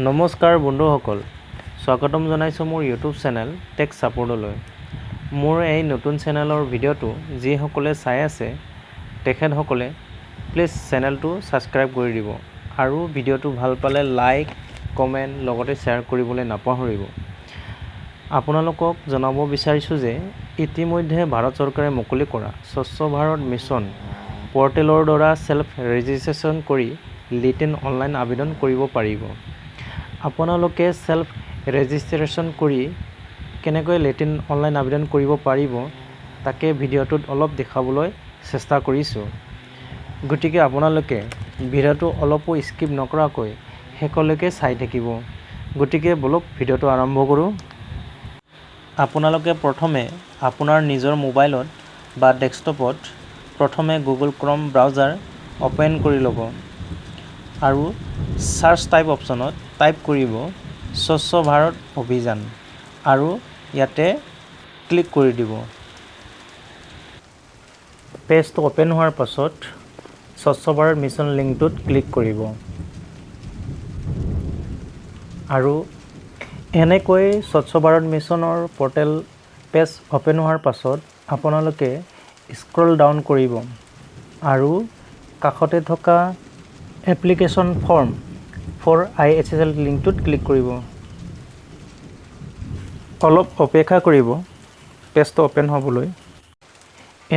নমস্কাৰ বন্ধুসকল, স্বাগতম জনাইছোঁ মোৰ ইউটিউব চেনেল টেক ছাপোৰ্টলৈ। মোৰ এই নতুন চেনেলৰ ভিডিঅ'টো যিসকলে চাই আছে তেখেতসকলে প্লিজ চেনেলটো ছাবস্ক্ৰাইব কৰি দিব আৰু ভিডিঅ'টো ভাল পালে লাইক, কমেণ্ট লগতে শ্বেয়াৰ কৰিবলৈ নাপাহৰিব। আপোনালোকক জনাব বিচাৰিছোঁ যে ইতিমধ্যে ভাৰত চৰকাৰে মুকলি কৰা স্বচ্ছ ভাৰত মিছন পৰ্টেলৰ দ্বাৰা সেল্ফ ৰেজিষ্ট্ৰেশ্যন কৰি লিটিন অনলাইন আবেদন কৰিব পাৰিব। আপোনালোকে সেল্ফ ৰেজিষ্ট্ৰেশ্যন কৰি কেনেকৈ লেটিন অনলাইন আবেদন কৰিব পাৰিব তাকে ভিডিঅ'টোত অলপ দেখাবলৈ চেষ্টা কৰিছোঁ। গতিকে আপোনালোকে ভিডিঅ'টো অলপো স্কিপ নকৰাকৈ শেষলৈকে চাই থাকিব। গতিকে বলক ভিডিঅ'টো আৰম্ভ কৰোঁ। আপোনালোকে প্ৰথমে আপোনাৰ নিজৰ মোবাইলত বা ডেস্কটপত প্ৰথমে গুগল ক্ৰম ব্ৰাউজাৰ অপেন কৰি ল'ব আৰু সাৰ্চ টাইপ অপশ্যনত টাইপ কৰিব স্বচ্ছ ভাৰত অভিযান আৰু ইয়াতে ক্লিক কৰি দিব। পেজটো অপেন হোৱাৰ পাছত স্বচ্ছ ভাৰত মিছন লিংকটোত ক্লিক কৰিব আৰু এনেকৈ স্বচ্ছ ভাৰত মিছনৰ পৰ্টেল পেজ অপেন হোৱাৰ পাছত আপোনালোকে স্ক্ৰল ডাউন কৰিব আৰু কাষতে থকা এপ্লিকেশ্যন ফৰ্ম ফৰ ISSL লিংকটোত ক্লিক কৰিব। অলপ অপেক্ষা কৰিব পেজটো অপেন হ'বলৈ।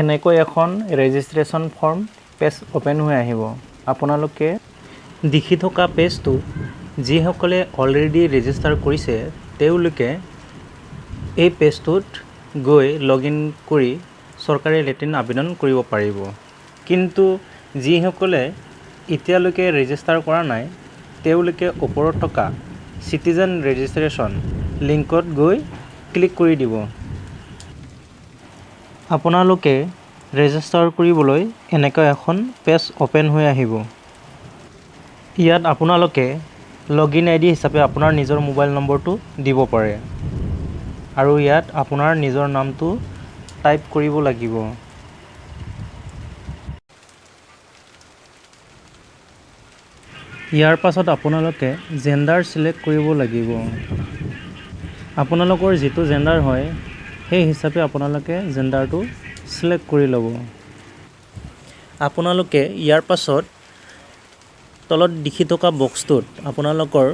এনেকৈ এখন ৰেজিষ্ট্ৰেশ্যন ফৰ্ম পেজ অপেন হৈ আহিব। আপোনালোকে দেখি থকা পেজটো যিসকলে অলৰেডি ৰেজিষ্টাৰ কৰিছে তেওঁলোকে এই পেজটোত গৈ লগইন কৰি চৰকাৰী লেটিন আবেদন কৰিব পাৰিব। কিন্তু যিসকলে এতিয়ালৈকে ৰেজিষ্টাৰ কৰা নাই তেওঁলোকে ওপৰত থকা চিটিজেন ৰেজিষ্ট্ৰেশ্যন লিংকত গৈ ক্লিক কৰি দিব। আপোনালোকে ৰেজিষ্টাৰ কৰিবলৈ এনেকৈ এখন পেজ অপেন হৈ আহিব। ইয়াত আপোনালোকে লগইন ID হিচাপে আপোনাৰ নিজৰ মোবাইল নম্বৰটো দিব পাৰে আৰু ইয়াত আপোনাৰ নিজৰ নামটো টাইপ কৰিব লাগিব। ইয়াৰ পাছত আপোনালোকে জেণ্ডাৰ চিলেক্ট কৰিব লাগিব। আপোনালোকৰ যিটো জেণ্ডাৰ হয় সেই হিচাপে আপোনালোকে জেণ্ডাৰটো চিলেক্ট কৰি ল'ব। আপোনালোকে ইয়াৰ পাছত তলত দেখি থকা বক্সটোত আপোনালোকৰ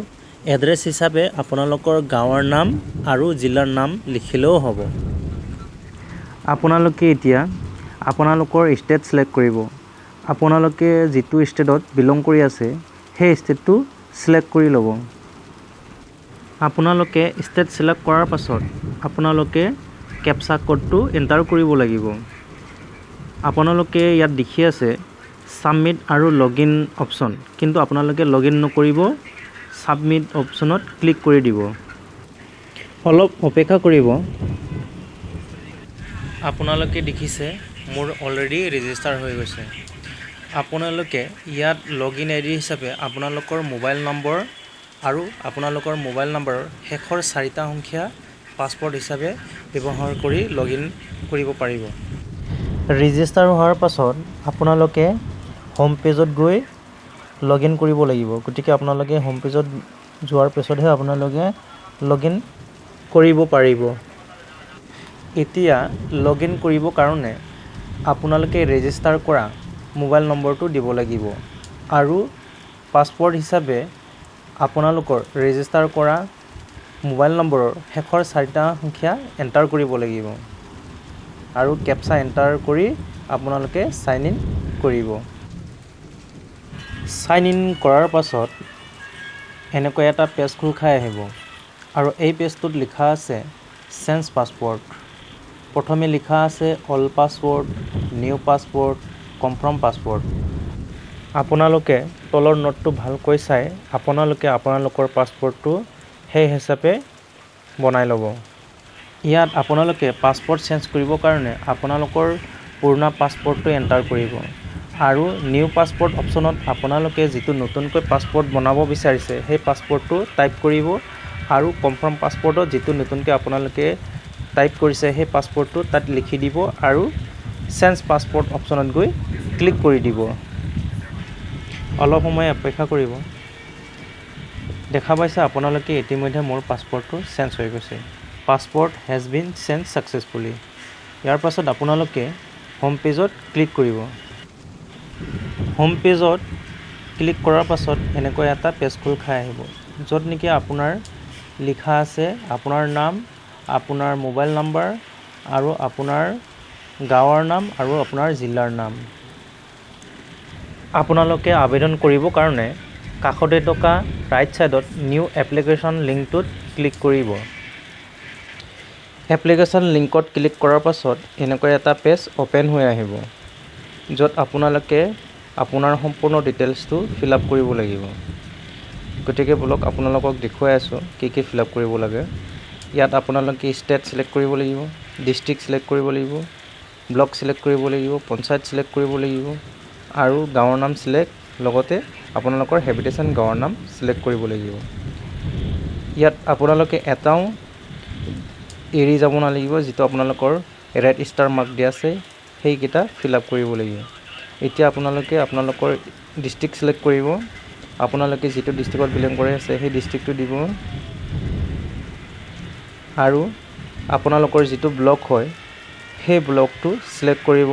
এড্ৰেছ হিচাপে আপোনালোকৰ গাঁৱৰ নাম আৰু জিলাৰ নাম লিখিলেও হ'ব। আপোনালোকে এতিয়া আপোনালোকৰ ষ্টেট চিলেক্ট কৰিব। আপোনালোকে যিটো ষ্টেটত বিলং কৰি আছে সেই ষ্টেটটো চিলেক্ট কৰি ল'ব। আপোনালোকে ষ্টেট চিলেক্ট কৰাৰ পাছত আপোনালোকে কেপচা কোডটো এণ্টাৰ কৰিব লাগিব। আপোনালোকে ইয়াত দেখি আছে ছাবমিট আৰু লগইন অপশ্যন, কিন্তু আপোনালোকে লগইন নকৰিব, ছাবমিট অপশ্যনত ক্লিক কৰি দিব। অলপ অপেক্ষা কৰিব। আপোনালোকে দেখিছে মোৰ অলৰেডি ৰেজিষ্টাৰ হৈ গৈছে। আপোনালোকে ইয়াত লগইন ID হিচাপে আপোনালোকৰ মোবাইল নম্বৰ আৰু আপোনালোকৰ মোবাইল নম্বৰৰ শেষৰ 4টা সংখ্যা পাছৱৰ্ড হিচাপে ব্যৱহাৰ কৰি লগইন কৰিব পাৰিব। ৰেজিষ্টাৰ হোৱাৰ পাছত আপোনালোকে হোম পেজত গৈ লগইন কৰিব লাগিব। গতিকে আপোনালোকে হোম পেজত যোৱাৰ পিছতহে আপোনালোকে লগইন কৰিব পাৰিব। এতিয়া লগইন কৰিবৰ কাৰণে আপোনালোকে ৰেজিষ্টাৰ কৰা মোবাইল নম্বৰটো দিব লাগিব আৰু পাছৱৰ্ড হিচাপে আপোনালোকৰ ৰেজিষ্টাৰ কৰা মোবাইল নম্বৰৰ শেষৰ 4টা সংখ্যা এণ্টাৰ কৰিব লাগিব আৰু কেপচা এণ্টাৰ কৰি আপোনালোকে চাইন ইন কৰিব। চাইন ইন কৰাৰ পাছত এনেকৈ এটা পেজ খোল খাই আহিব আৰু এই পেজটোত লিখা আছে চেঞ্জ পাছৱৰ্ড। প্ৰথমে লিখা আছে all password, new password, confirm password. আপোনালোকে তলৰ নোটটো ভালকৈ চাই আপোনালোকে আপোনালোকৰ পাছৱৰ্ডটো সেই হিচাপে বনাই ল'ব। ইয়াত আপোনালোকে পাছৱৰ্ড চেঞ্জ কৰিবৰ কাৰণে আপোনালোকৰ পুৰণা পাছৱৰ্ডটো এণ্টাৰ কৰিব আৰু নিউ পাছৱৰ্ড অপশ্যনত আপোনালোকে যিটো নতুনকৈ পাছৱৰ্ড বনাব বিচাৰিছে সেই পাছৱৰ্ডটো টাইপ কৰিব আৰু কনফাৰ্ম পাছৱৰ্ডত যিটো নতুনকৈ আপোনালোকে টাইপ কৰিছে সেই পাছৱৰ্ডটো তাত লিখি দিব আৰু চেঞ্জ পাছৱৰ্ড অপশ্যনত গৈ ক্লিক কৰি দিব। অলপ সময় অপেক্ষা কৰিব। দেখা পাইছে আপোনালোকে ইতিমধ্যে মোৰ পাছপৰ্টটো চেঞ্জ হৈ গৈছে। Passport has been change successfully. ইয়াৰ পাছত আপোনালোকে হোম পেজত ক্লিক কৰিব। হোম পেজত ক্লিক কৰাৰ পাছত এনেকৈ এটা পেজ খোল খাই আহিব, য'ত নেকি আপোনাৰ লিখা আছে আপোনাৰ নাম, আপোনাৰ মোবাইল নাম্বাৰ আৰু আপোনাৰ গাঁৱৰ নাম আৰু আপোনাৰ জিলাৰ নাম। আপোনালোকে আবেদন কৰিবৰ কাৰণে কাষতে থকা ৰাইট ছাইডত নিউ এপ্লিকেশ্যন লিংকটোত ক্লিক কৰিব। এপ্লিকেশ্যন লিংকত ক্লিক কৰাৰ পাছত এনেকৈ এটা পেজ অ'পেন হৈ আহিব, য'ত আপোনালোকে আপোনাৰ সম্পূৰ্ণ ডিটেইলছটো ফিল আপ কৰিব লাগিব। গতিকে বলক আপোনালোকক দেখুৱাই আছোঁ কি ফিল আপ কৰিব লাগে। ইয়াত আপোনালোকে ষ্টেট চিলেক্ট কৰিব লাগিব, ডিষ্ট্ৰিক্ট চিলেক্ট কৰিব লাগিব, ব্লক চিলেক্ট কৰিব লাগিব, পঞ্চায়ত চিলেক্ট কৰিব লাগিব আৰু গাঁৱৰ নাম চিলেক্ট, লগতে আপোনালোকৰ হেবিটেশ্যন গাঁৱৰ নাম চিলেক্ট কৰিব লাগিব। ইয়াত আপোনালোকে এটাও এৰি যাব নালাগিব, যিটো আপোনালোকৰ ৰেড ষ্টাৰ মাৰ্ক দিয়া আছে সেইকেইটা ফিল আপ কৰিব লাগিব। এতিয়া আপোনালোকে আপোনালোকৰ ডিষ্ট্ৰিক্ট চিলেক্ট কৰিব। আপোনালোকে যিটো ডিষ্ট্ৰিক্টত বিলং কৰি আছে সেই ডিষ্ট্ৰিক্টটো দিব আৰু আপোনালোকৰ যিটো ব্লক হয় সেই ব্লকটো চিলেক্ট কৰিব,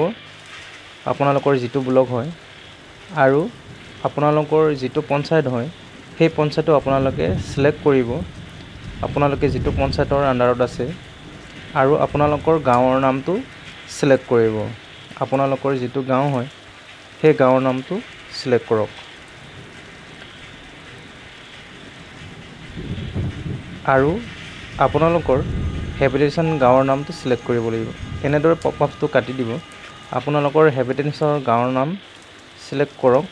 আপোনালোকৰ যিটো ব্লক হয়, আৰু আপোনালোকৰ যিটো পঞ্চায়ত হয় সেই পঞ্চায়তো আপোনালোকে চিলেক্ট কৰিব, আপোনালোকে যিটো পঞ্চায়তৰ আণ্ডাৰত আছে, আৰু আপোনালোকৰ গাঁৱৰ নামটো চিলেক্ট কৰিব, আপোনালোকৰ যিটো গাঁও হয় সেই গাঁৱৰ নামটো চিলেক্ট কৰক। আৰু আপোনালোকৰ হেবিটেশ্যন গাঁৱৰ নামটো চিলেক্ট কৰিব লাগিব। এনেদৰে পপ আপটো কাটি দিব। আপোনালোকৰ হেবিটেশ্যনৰ গাঁৱৰ নাম চিলেক্ট কৰক,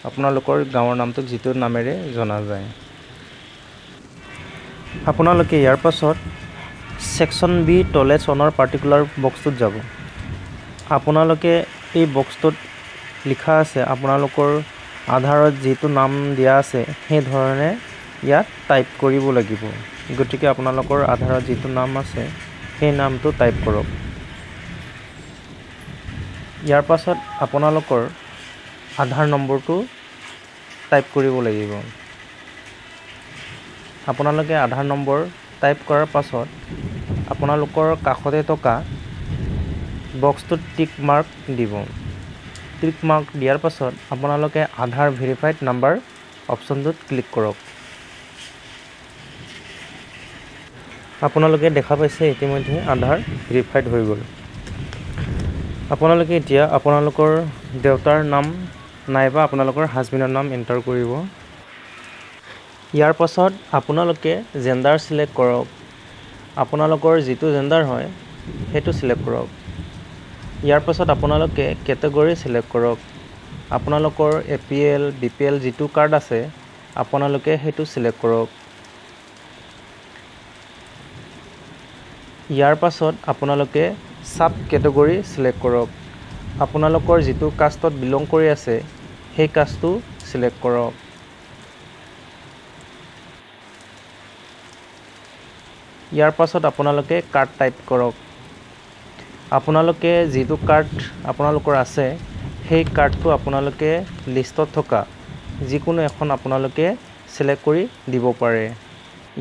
আপোনালোকৰ গাঁৱৰ নামটোক যিটো নামেৰে জনা যায়। আপোনালোকে ইয়াৰ পাছত ছেকশ্যন বি টলেজ অনাৰ পাৰ্টিকুলাৰ বক্সটোত যাব। আপোনালোকে এই বক্সটোত লিখা আছে আপোনালোকৰ আধাৰত যিটো নাম দিয়া আছে সেই ধৰণে ইয়াত টাইপ কৰিব লাগিব। গতিকে আপোনালোকৰ আধাৰত যিটো নাম আছে সেই নামটো টাইপ কৰক। ইয়াৰ পাছত আপোনালোকৰ আধাৰ নম্বৰটো টাইপ কৰিব লাগিব। আপোনালোকে আধাৰ নম্বৰ টাইপ কৰাৰ পাছত আপোনালোকৰ কাষতে থকা বক্সটোত টিক মাৰ্ক দিব। টিক মাৰ্ক দিয়াৰ পাছত আপোনালোকে আধাৰ ভেৰিফাইড নাম্বাৰ অপশ্যনটোত ক্লিক কৰক। আপোনালোকে দেখা পাইছে ইতিমধ্যে আধাৰ ভেৰিফাইড হৈ গ'ল। আপোনালোকে এতিয়া আপোনালোকৰ দেউতাৰ নাম নাইবা আপোনালোকৰ হাজবেণ্ডৰ নাম এণ্টাৰ কৰিব। ইয়াৰ পাছত আপোনালোকে জেণ্ডাৰ চিলেক্ট কৰক। আপোনালোকৰ যিটো জেণ্ডাৰ হয় সেইটো চিলেক্ট কৰক। ইয়াৰ পাছত আপোনালোকে কেটেগৰী চিলেক্ট কৰক। আপোনালোকৰ APL, BPL যিটো কাৰ্ড আছে আপোনালোকে সেইটো চিলেক্ট কৰক। ইয়াৰ পাছত আপোনালোকে ছাব কেটেগৰী চিলেক্ট কৰক। আপোনালোকৰ যিটো কাষ্টত বিলং কৰি আছে সেই কাষ্টটো চিলেক্ট কৰক। ইয়াৰ পাছত আপোনালোকে কাৰ্ড টাইপ কৰক। আপোনালোকে যিটো কাৰ্ড আপোনালোকৰ আছে সেই কাৰ্ডটো আপোনালোকে লিষ্টত থকা যিকোনো এখন আপোনালোকে চিলেক্ট কৰি দিব পাৰে।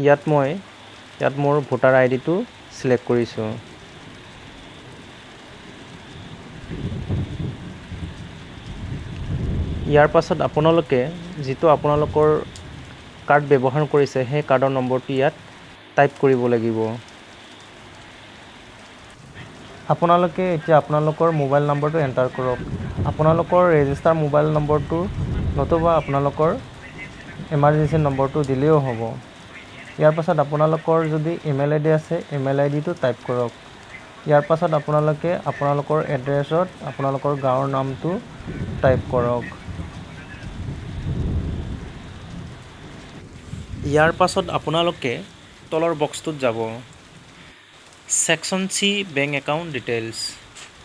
ইয়াত মোৰ ভোটাৰ আইডিটো চিলেক্ট কৰিছোঁ। ইয়াৰ পাছত আপোনালোকে যিটো আপোনালোকৰ কাৰ্ড ব্যৱহাৰ কৰিছে সেই কাৰ্ডৰ নম্বৰটো ইয়াত টাইপ কৰিব লাগিব। আপোনালোকে এতিয়া আপোনালোকৰ মোবাইল নম্বৰটো এণ্টাৰ কৰক। আপোনালোকৰ ৰেজিষ্টাৰ মোবাইল নম্বৰটো নতুবা আপোনালোকৰ এমাৰ্জেঞ্চি নম্বৰটো দিলেও হ'ব। ইয়াৰ পাছত আপোনালোকৰ যদি ইমেইল আইডি আছে ইমেইল আইডিটো টাইপ কৰক। ইয়াৰ পাছত আপোনালোকে আপোনালোকৰ এড্ৰেছত আপোনালোকৰ গাঁৱৰ নামটো টাইপ কৰক। ইয়াৰ পাছত আপোনালোকে তলৰ বক্সটোত যাব। Section C bank account details.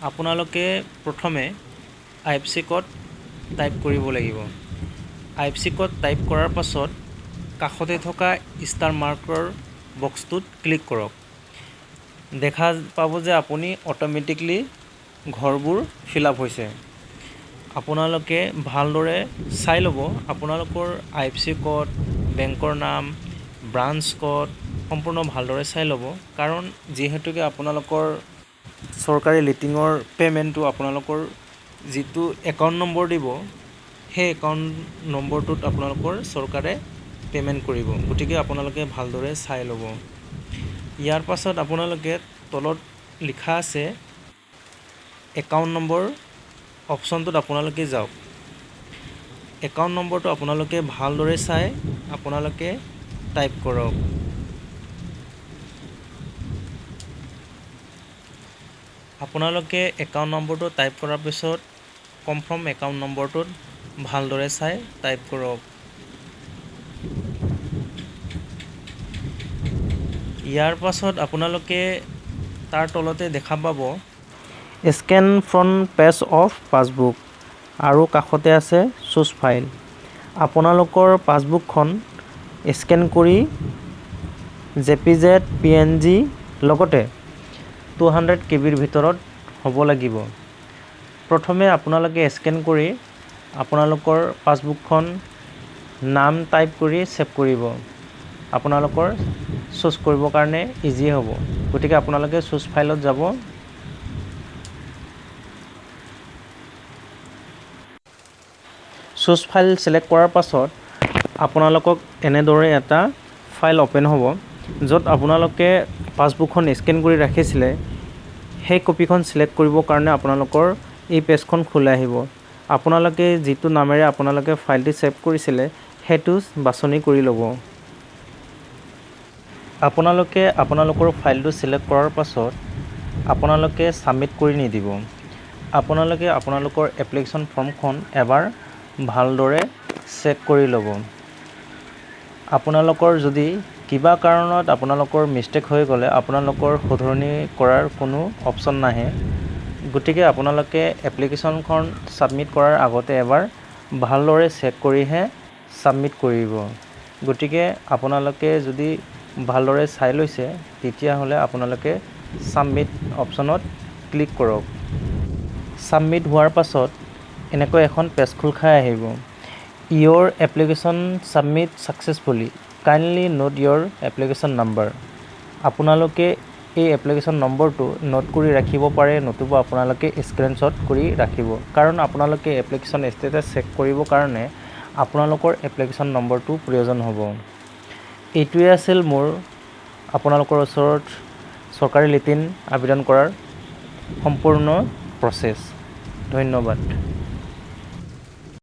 আপোনালোকে প্ৰথমে IFSC কোড টাইপ কৰিব লাগিব। IFSC কোড টাইপ কৰাৰ পাছত কাষতে থকা ষ্টাৰ মাৰ্কৰ বক্সটোত ক্লিক কৰক। দেখা পাব যে আপুনি অট'মেটিকলি ঘৰবোৰ ফিল আপ হৈছে। আপোনালোকে ভালদৰে চাই ল'ব আপোনালোকৰ IFSC কোড, বেংকৰ নাম, ব্ৰাঞ্চ ক'ড সম্পূৰ্ণ ভালদৰে চাই ল'ব। কাৰণ যিহেতুকে আপোনালোকৰ চৰকাৰী লিটিঙৰ পে'মেণ্টটো আপোনালোকৰ যিটো একাউণ্ট নম্বৰ দিব, সেই একাউণ্ট নম্বৰটোত আপোনালোকৰ চৰকাৰে পে'মেণ্ট কৰিব। গতিকে আপোনালোকে ভালদৰে চাই ল'ব। ইয়াৰ পাছত আপোনালোকে তলত লিখা আছে একাউণ্ট নম্বৰ অপশ্যনটোত আপোনালোকে যাওক। একাউণ্ট নম্বৰটো আপোনালোকে ভালদৰে চাই আপোনালোকে টাইপ কৰক। আপোনালোকে একাউণ্ট নম্বৰটো টাইপ কৰাৰ পিছত কনফাৰ্ম একাউণ্ট নম্বৰটোত ভালদৰে চাই টাইপ কৰক। ইয়াৰ পাছত আপোনালোকে তাৰ তলতে দেখা পাব scan front page of passbook আৰু কাষতে আছে চুজ ফাইল। আপোনালোকৰ পাছবুকখন স্কেন কৰি JPG PNG লগতে 200 KB ভিতৰত হ'ব লাগিব। প্ৰথমে আপোনালোকে স্কেন কৰি আপোনালোকৰ পাছবুকখন নাম টাইপ কৰি ছেভ কৰিব। আপোনালোকৰ চুজ কৰিবৰ কাৰণে ইজি হ'ব। গতিকে আপোনালোকে চুজ ফাইলত যাব। চুজ ফাইল ছিলেক্ট কৰাৰ পাছত আপোনালোকক এনেদৰে এটা ফাইল অ'পেন হ'ব, য'ত আপোনালোকে পাছবুকখন স্কেন কৰি ৰাখিছিলে সেই কপিখন ছিলেক্ট কৰিবৰ কাৰণে আপোনালোকৰ এই পেজখন খোলা আহিব। আপোনালোকে যিটো নামেৰে আপোনালোকে ফাইলটি ছেভ কৰিছিলে সেইটো বাছনি কৰি ল'ব। আপোনালোকে আপোনালোকৰ ফাইলটো ছিলেক্ট কৰাৰ পাছত আপোনালোকে ছাবমিট কৰি নিদিব। আপোনালোকে আপোনালোকৰ এপ্লিকেশ্যন ফৰ্মখন এবাৰ ভালদৰে চেক কৰি ল'ব। আপোনালোকৰ যদি কিবা কাৰণত আপোনালোকৰ মিষ্টেক হৈ গ'লে আপোনালোকৰ শুধৰণি কৰাৰ কোনো অপশ্যন নাহে। গতিকে আপোনালোকে এপ্লিকেশ্যনখন ছাবমিট কৰাৰ আগতে এবাৰ ভালদৰে চেক কৰিহে ছাবমিট কৰিব। গতিকে আপোনালোকে যদি ভালদৰে চাই লৈছে তেতিয়াহ'লে আপোনালোকে ছাবমিট অপশ্যনত ক্লিক কৰক। ছাবমিট হোৱাৰ পাছত এনেকৈ এখন পেজ খোল খাই আহিব। Your application submit successfully, kindly note your application number. আপোনালোকে এই এপ্লিকেশ্যন নম্বৰটো নোট কৰি ৰাখিব পাৰে, নতুবা আপোনালোকে স্ক্ৰীনশ্বট কৰি ৰাখিব। কাৰণ আপোনালোকে এপ্লিকেশ্যন ষ্টেটাছ চেক কৰিবৰ কাৰণে আপোনালোকৰ এপ্লিকেশ্যন নম্বৰটো প্ৰয়োজন হ'ব। এইটোৱে আছিল মোৰ আপোনালোকৰ ওচৰত চৰকাৰী লিটিন আবেদন কৰাৰ সম্পূৰ্ণ প্ৰচেছ। ধন্যবাদ।